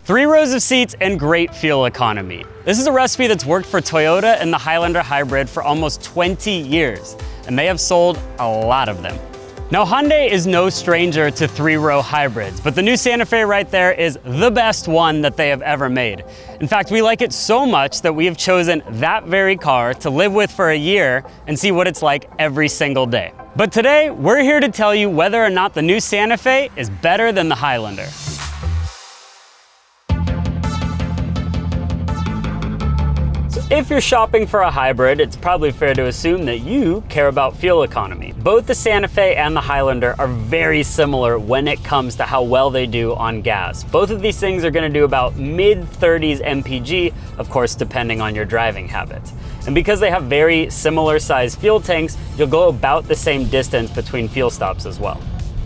3 rows of seats and great fuel economy. This is a recipe that's worked for Toyota and the Highlander Hybrid for almost 20 years, and they have sold a lot of them. Now, Hyundai is no stranger to 3-row hybrids, but the new Santa Fe right there is the best one that they have ever made. In fact, we like it so much that we have chosen that very car to live with for a year and see what it's like every single day. But today, we're here to tell you whether or not the new Santa Fe is better than the Highlander. If you're shopping for a hybrid, it's probably fair to assume that you care about fuel economy. Both the Santa Fe and the Highlander are very similar when it comes to how well they do on gas. Both of these things are going to do about mid-30s mpg, of course, depending on your driving habits. And because they have very similar sized fuel tanks, you'll go about the same distance between fuel stops as well.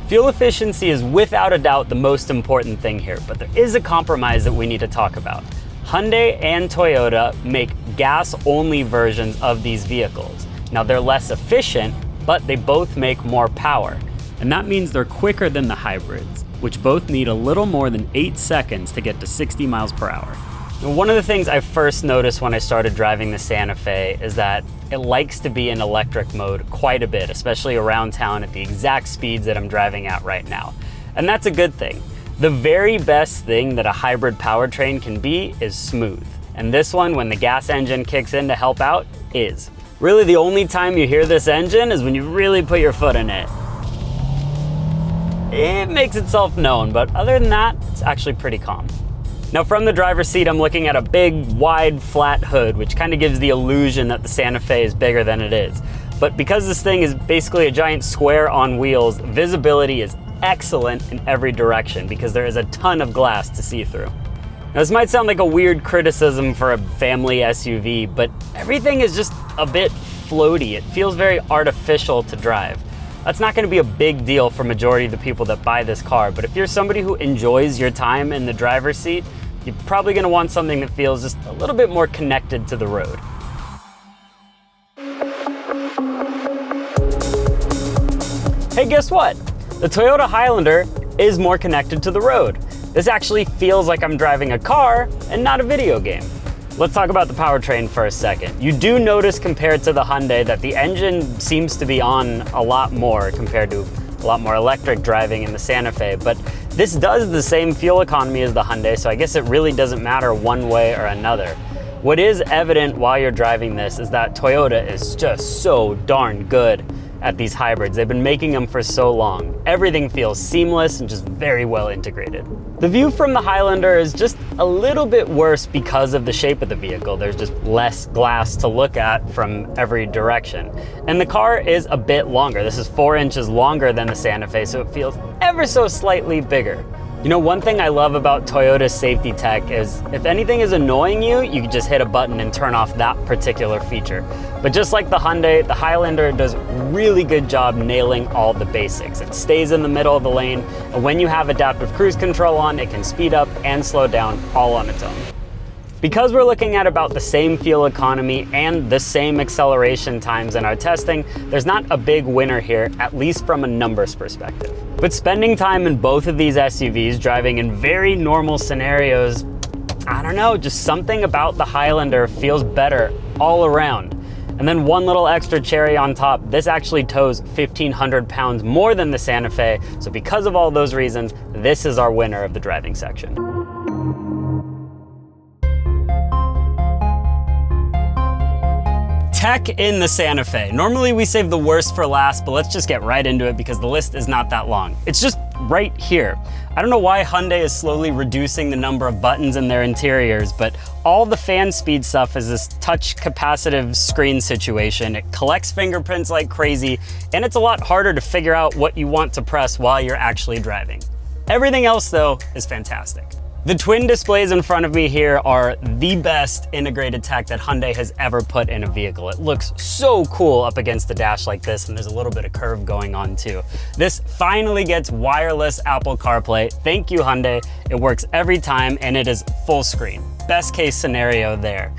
Fuel efficiency is without a doubt the most important thing here, but there is a compromise that we need to talk about. Hyundai and Toyota make gas-only versions of these vehicles. Now, they're less efficient, but they both make more power. And that means they're quicker than the hybrids, which both need a little more than 8 seconds to get to 60 miles per hour. Now, one of the things I first noticed when I started driving the Santa Fe is that it likes to be in electric mode quite a bit, especially around town at the exact speeds that I'm driving at right now. And that's a good thing. The very best thing that a hybrid powertrain can be is smooth. And this one, when the gas engine kicks in to help out, is. Really, the only time you hear this engine is when you really put your foot in it. It makes itself known, but other than that, it's actually pretty calm. Now, from the driver's seat, I'm looking at a big, wide, flat hood, which kind of gives the illusion that the Santa Fe is bigger than it is. But because this thing is basically a giant square on wheels, visibility is excellent in every direction because there is a ton of glass to see through. Now, this might sound like a weird criticism for a family SUV, but everything is just a bit floaty. It feels very artificial to drive. That's not going to be a big deal for majority of the people that buy this car, but if you're somebody who enjoys your time in the driver's seat, you're probably going to want something that feels just a little bit more connected to the road. Hey, guess what? The Toyota Highlander is more connected to the road. This actually feels like I'm driving a car and not a video game. Let's talk about the powertrain for a second. You do notice compared to the Hyundai that the engine seems to be on a lot more compared to a lot more electric driving in the Santa Fe, but this does the same fuel economy as the Hyundai, so I guess it really doesn't matter one way or another. What is evident while you're driving this is that Toyota is just so darn good at these hybrids. They've been making them for so long. Everything feels seamless and just very well integrated. The view from the Highlander is just a little bit worse because of the shape of the vehicle. There's just less glass to look at from every direction. And the car is a bit longer. This is 4 inches longer than the Santa Fe, so it feels ever so slightly bigger. You know, one thing I love about Toyota's safety tech is if anything is annoying you, you can just hit a button and turn off that particular feature. But just like the Hyundai, the Highlander does a really good job nailing all the basics. It stays in the middle of the lane, and when you have adaptive cruise control on, it can speed up and slow down all on its own. Because we're looking at about the same fuel economy and the same acceleration times in our testing, there's not a big winner here, at least from a numbers perspective. But spending time in both of these SUVs, driving in very normal scenarios, I don't know, just something about the Highlander feels better all around. And then one little extra cherry on top, this actually tows 1,500 pounds more than the Santa Fe, so because of all those reasons, this is our winner of the driving section. Tech in the Santa Fe. Normally we save the worst for last, but let's just get right into it because the list is not that long. It's just right here. I don't know why Hyundai is slowly reducing the number of buttons in their interiors, but all the fan speed stuff is this touch capacitive screen situation. It collects fingerprints like crazy, and it's a lot harder to figure out what you want to press while you're actually driving. Everything else, though, is fantastic. The twin displays in front of me here are the best integrated tech that Hyundai has ever put in a vehicle. It looks so cool up against the dash like this, and there's a little bit of curve going on too. This finally gets wireless Apple CarPlay. Thank you, Hyundai. It works every time, and it is full screen. Best case scenario there.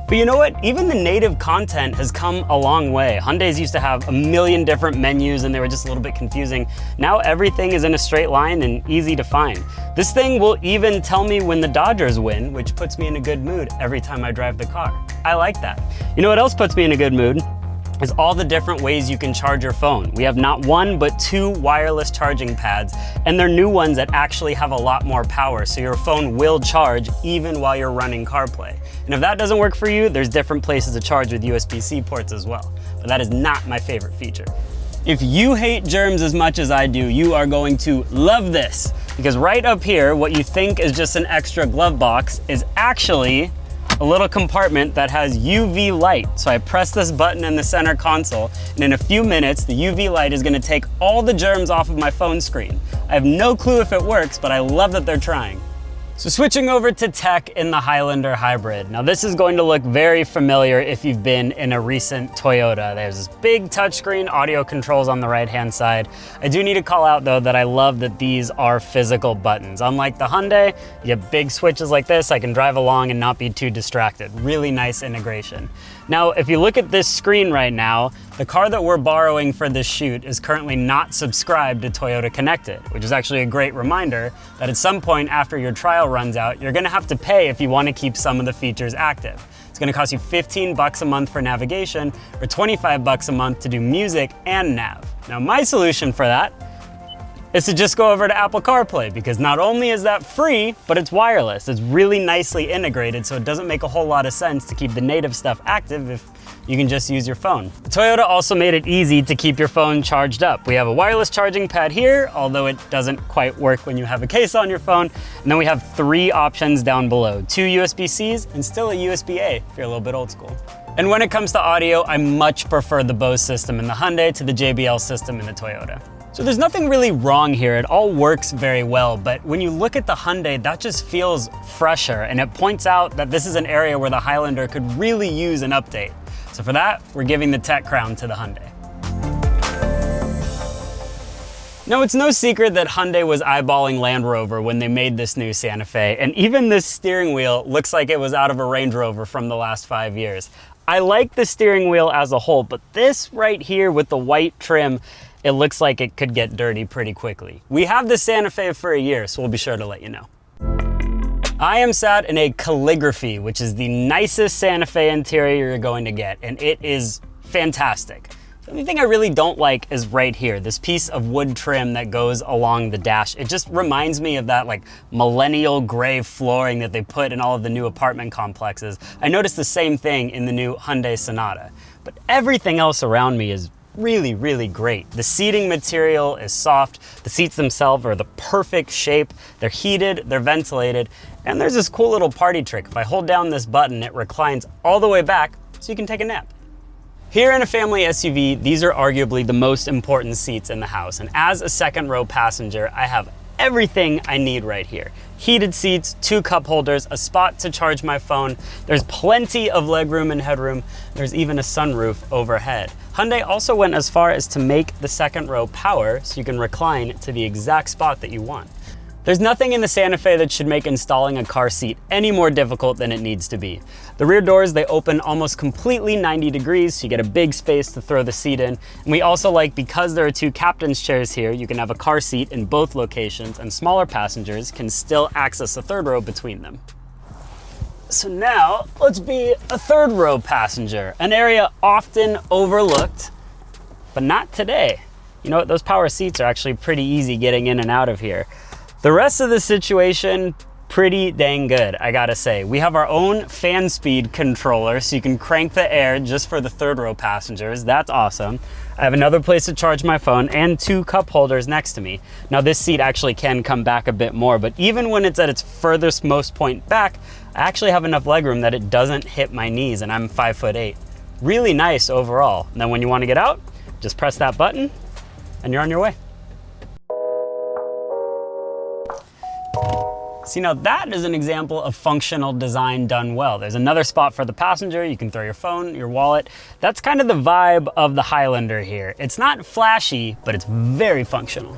But you know what? Even the native content has come a long way. Hyundais used to have a million different menus and they were just a little bit confusing. Now everything is in a straight line and easy to find. This thing will even tell me when the Dodgers win, which puts me in a good mood every time I drive the car. I like that. You know what else puts me in a good mood? Is all the different ways you can charge your phone. We have not one, but 2 wireless charging pads, and they're new ones that actually have a lot more power, so your phone will charge even while you're running CarPlay. And if that doesn't work for you, there's different places to charge with USB-C ports as well. But that is not my favorite feature. If you hate germs as much as I do, you are going to love this, because right up here, what you think is just an extra glove box is actually a little compartment that has UV light. So I press this button in the center console, and in a few minutes, the UV light is gonna take all the germs off of my phone screen. I have no clue if it works, but I love that they're trying. So switching over to tech in the Highlander Hybrid. Now this is going to look very familiar if you've been in a recent Toyota. There's this big touchscreen audio controls on the right-hand side. I do need to call out though that I love that these are physical buttons. Unlike the Hyundai, you have big switches like this. I can drive along and not be too distracted. Really nice integration. Now, if you look at this screen right now, the car that we're borrowing for this shoot is currently not subscribed to Toyota Connected, which is actually a great reminder that at some point after your trial runs out, you're gonna have to pay if you wanna keep some of the features active. It's gonna cost you 15 bucks a month for navigation or 25 bucks a month to do music and nav. Now, my solution for that is to just go over to Apple CarPlay, because not only is that free, but it's wireless. It's really nicely integrated, so it doesn't make a whole lot of sense to keep the native stuff active if you can just use your phone. Toyota also made it easy to keep your phone charged up. We have a wireless charging pad here, although it doesn't quite work when you have a case on your phone. And then we have 3 options down below, 2 USB-Cs and still a USB-A if you're a little bit old school. And when it comes to audio, I much prefer the Bose system in the Hyundai to the JBL system in the Toyota. So there's nothing really wrong here. It all works very well, but when you look at the Hyundai, that just feels fresher, and it points out that this is an area where the Highlander could really use an update. So for that, we're giving the tech crown to the Hyundai. Now, it's no secret that Hyundai was eyeballing Land Rover when they made this new Santa Fe, and even this steering wheel looks like it was out of a Range Rover from the last 5 years. I like the steering wheel as a whole, but this right here with the white trim, it looks like it could get dirty pretty quickly. We have the Santa Fe for a year, so we'll be sure to let you know. I am sat in a Calligraphy, which is the nicest Santa Fe interior you're going to get, and it is fantastic. The only thing I really don't like is right here, this piece of wood trim that goes along the dash. It just reminds me of that like millennial gray flooring that they put in all of the new apartment complexes. I noticed the same thing in the new Hyundai Sonata, but everything else around me is really, really great. The seating material is soft. The seats themselves are the perfect shape. They're heated, they're ventilated, and there's this cool little party trick. If I hold down this button, it reclines all the way back so you can take a nap. Here in a family SUV, these are arguably the most important seats in the house. And as a second row passenger, I have everything I need right here. Heated seats, 2 cup holders, a spot to charge my phone. There's plenty of legroom and headroom. There's even a sunroof overhead. Hyundai also went as far as to make the second row power so you can recline to the exact spot that you want. There's nothing in the Santa Fe that should make installing a car seat any more difficult than it needs to be. The rear doors, they open almost completely 90 degrees, so you get a big space to throw the seat in. And we also like, because there are 2 captain's chairs here, you can have a car seat in both locations, and smaller passengers can still access a third row between them. So now, let's be a third row passenger, an area often overlooked, but not today. You know what, those power seats are actually pretty easy getting in and out of here. The rest of the situation, pretty dang good, I gotta say. We have our own fan speed controller, so you can crank the air just for the third row passengers. That's awesome. I have another place to charge my phone and 2 cup holders next to me. Now this seat actually can come back a bit more, but even when it's at its furthest most point back, I actually have enough legroom that it doesn't hit my knees, and I'm 5'8". Really nice overall. And then when you wanna get out, just press that button and you're on your way. See, now that is an example of functional design done well. There's another spot for the passenger. You can throw your phone, your wallet. That's kind of the vibe of the Highlander here. It's not flashy, but it's very functional.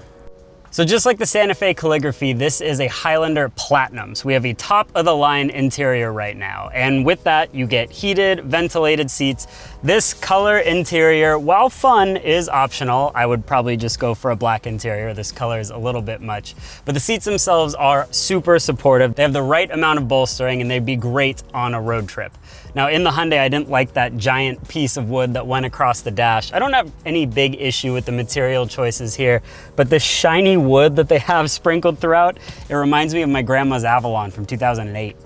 So just like the Santa Fe calligraphy, this is a Highlander Platinum. So we have a top of the line interior right now. And with that, you get heated, ventilated seats. This color interior, while fun, is optional. I would probably just go for a black interior. This color is a little bit much. But the seats themselves are super supportive. They have the right amount of bolstering and they'd be great on a road trip. Now in the Hyundai, I didn't like that giant piece of wood that went across the dash. I don't have any big issue with the material choices here, but the shiny wood that they have sprinkled throughout, it reminds me of my grandma's Avalon from 2008.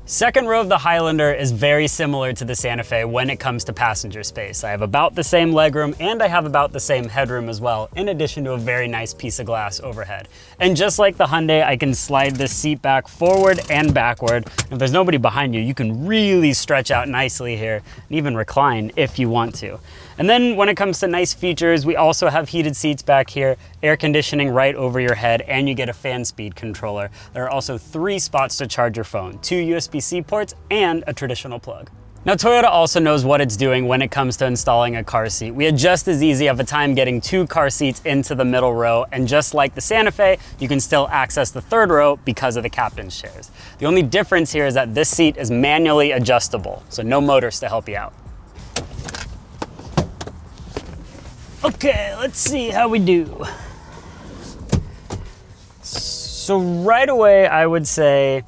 Second row of the Highlander is very similar to the Santa Fe when it comes to passenger space. I have about the same legroom and I have about the same headroom as well, in addition to a very nice piece of glass overhead. And just like the Hyundai, I can slide this seat back forward and backward. If there's nobody behind you, you can really stretch out nicely here and even recline if you want to. And then when it comes to nice features, we also have heated seats back here, air conditioning right over your head, and you get a fan speed controller. There are also 3 spots to charge your phone, 2 USB-C ports and a traditional plug. Now Toyota also knows what it's doing when it comes to installing a car seat. We had just as easy of a time getting 2 car seats into the middle row, and just like the Santa Fe, you can still access the 3rd row because of the captain's chairs. The only difference here is that this seat is manually adjustable, so no motors to help you out. Okay, let's see how we do. So right away, I would say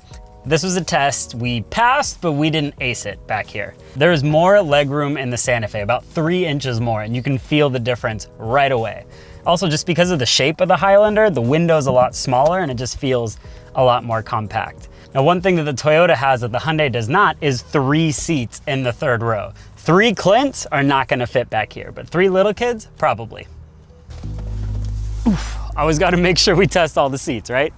this was a test. We passed, but we didn't ace it back here. There is more legroom in the Santa Fe, about 3 inches more, and you can feel the difference right away. Also, just because of the shape of the Highlander, the window's a lot smaller and it just feels a lot more compact. Now, one thing that the Toyota has that the Hyundai does not is 3 seats in the 3rd row. 3 Clints are not gonna fit back here, but 3 little kids, probably. Oof, always gotta make sure we test all the seats, right?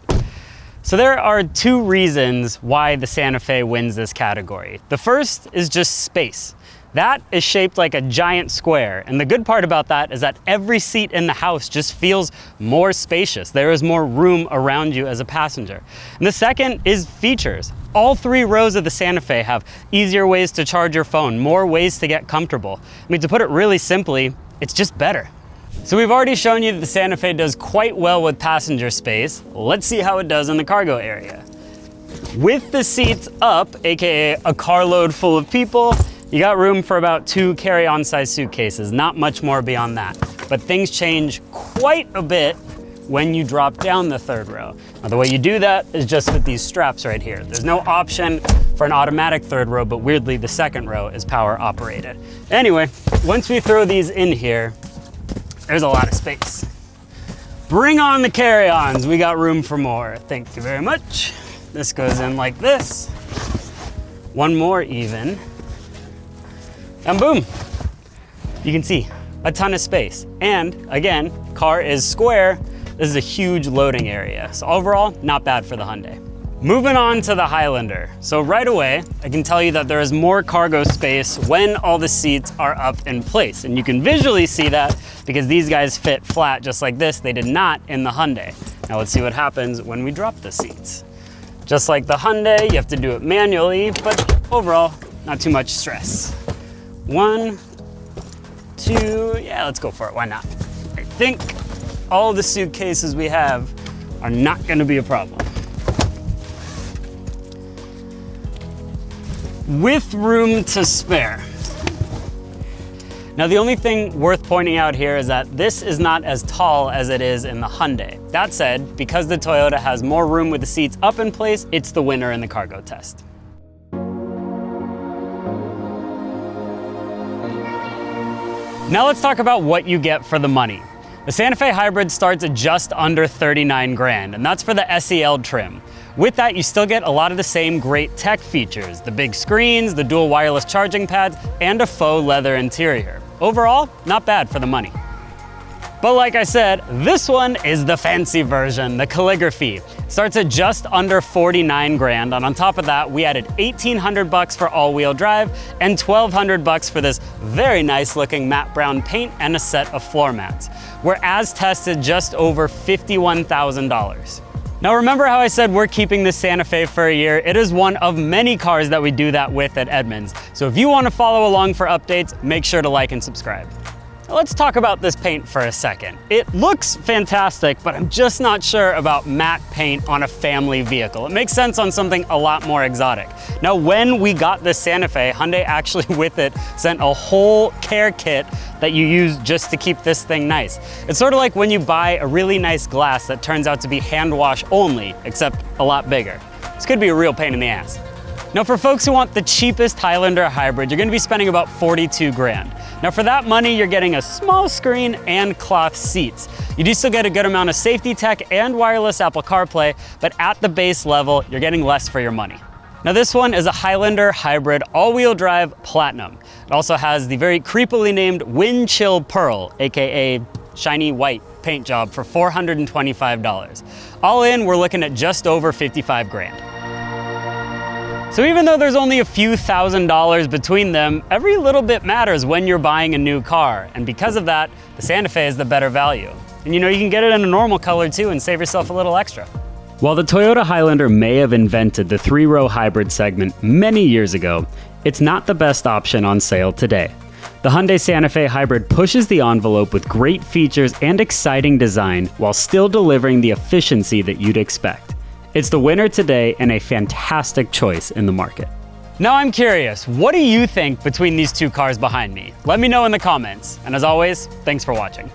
So there are 2 reasons why the Santa Fe wins this category. The first is just space. That is shaped like a giant square, and the good part about that is that every seat in the house just feels more spacious. There is more room around you as a passenger. And the second is features. All 3 rows of the Santa Fe have easier ways to charge your phone, more ways to get comfortable. I mean, to put it really simply, it's just better. So we've already shown you that the Santa Fe does quite well with passenger space. Let's see how it does in the cargo area. With the seats up, AKA a carload full of people, you got room for about 2 carry-on size suitcases, not much more beyond that. But things change quite a bit when you drop down the 3rd row. Now the way you do that is just with these straps right here. There's no option for an automatic 3rd row, but weirdly the 2nd row is power operated. Anyway, once we throw these in here, there's a lot of space. Bring on the carry-ons, we got room for more. Thank you very much. This goes in like this. 1 more even. And boom, you can see a ton of space. And again, car is square. This is a huge loading area. So overall, not bad for the Hyundai. Moving on to the Highlander. So right away, I can tell you that there is more cargo space when all the seats are up in place. And you can visually see that because these guys fit flat just like this. They did not in the Hyundai. Now let's see what happens when we drop the seats. Just like the Hyundai, you have to do it manually, but overall, not too much stress. 1, 2, yeah, let's go for it, why not? I think all the suitcases we have are not gonna be a problem. With room to spare. Now the only thing worth pointing out here is that this is not as tall as it is in the Hyundai. That said, because the Toyota has more room with the seats up in place, it's the winner in the cargo test. Now let's talk about what you get for the money. The Santa Fe Hybrid starts at just under 39 grand, and that's for the SEL trim. With that, you still get a lot of the same great tech features, the big screens, the dual wireless charging pads, and a faux leather interior. Overall, not bad for the money. But like I said, this one is the fancy version, the calligraphy. It starts at just under 49 grand, and on top of that, we added 1,800 bucks for all-wheel drive and 1,200 bucks for this very nice looking matte brown paint and a set of floor mats. We're as tested just over $51,000. Now remember how I said we're keeping this Santa Fe for a year? It is one of many cars that we do that with at Edmunds. So if you want to follow along for updates, make sure to like and subscribe. Let's talk about this paint for a second. It looks fantastic, but I'm just not sure about matte paint on a family vehicle. It makes sense on something a lot more exotic. Now, when we got this Santa Fe, Hyundai actually with it sent a whole care kit that you use just to keep this thing nice. It's sort of like when you buy a really nice glass that turns out to be hand wash only, except a lot bigger. This could be a real pain in the ass. Now, for folks who want the cheapest Highlander Hybrid, you're gonna be spending about 42 grand. Now, for that money, you're getting a small screen and cloth seats. You do still get a good amount of safety tech and wireless Apple CarPlay, but at the base level, you're getting less for your money. Now, this one is a Highlander Hybrid all-wheel drive Platinum. It also has the very creepily named Wind Chill Pearl, AKA shiny white paint job for $425. All in, we're looking at just over 55 grand. So even though there's only a few $1,000s between them, every little bit matters when you're buying a new car. And because of that, the Santa Fe is the better value. And you know, you can get it in a normal color too and save yourself a little extra. While the Toyota Highlander may have invented the three-row hybrid segment many years ago, it's not the best option on sale today. The Hyundai Santa Fe Hybrid pushes the envelope with great features and exciting design while still delivering the efficiency that you'd expect. It's the winner today and a fantastic choice in the market. Now I'm curious, what do you think between these two cars behind me? Let me know in the comments. And as always, thanks for watching.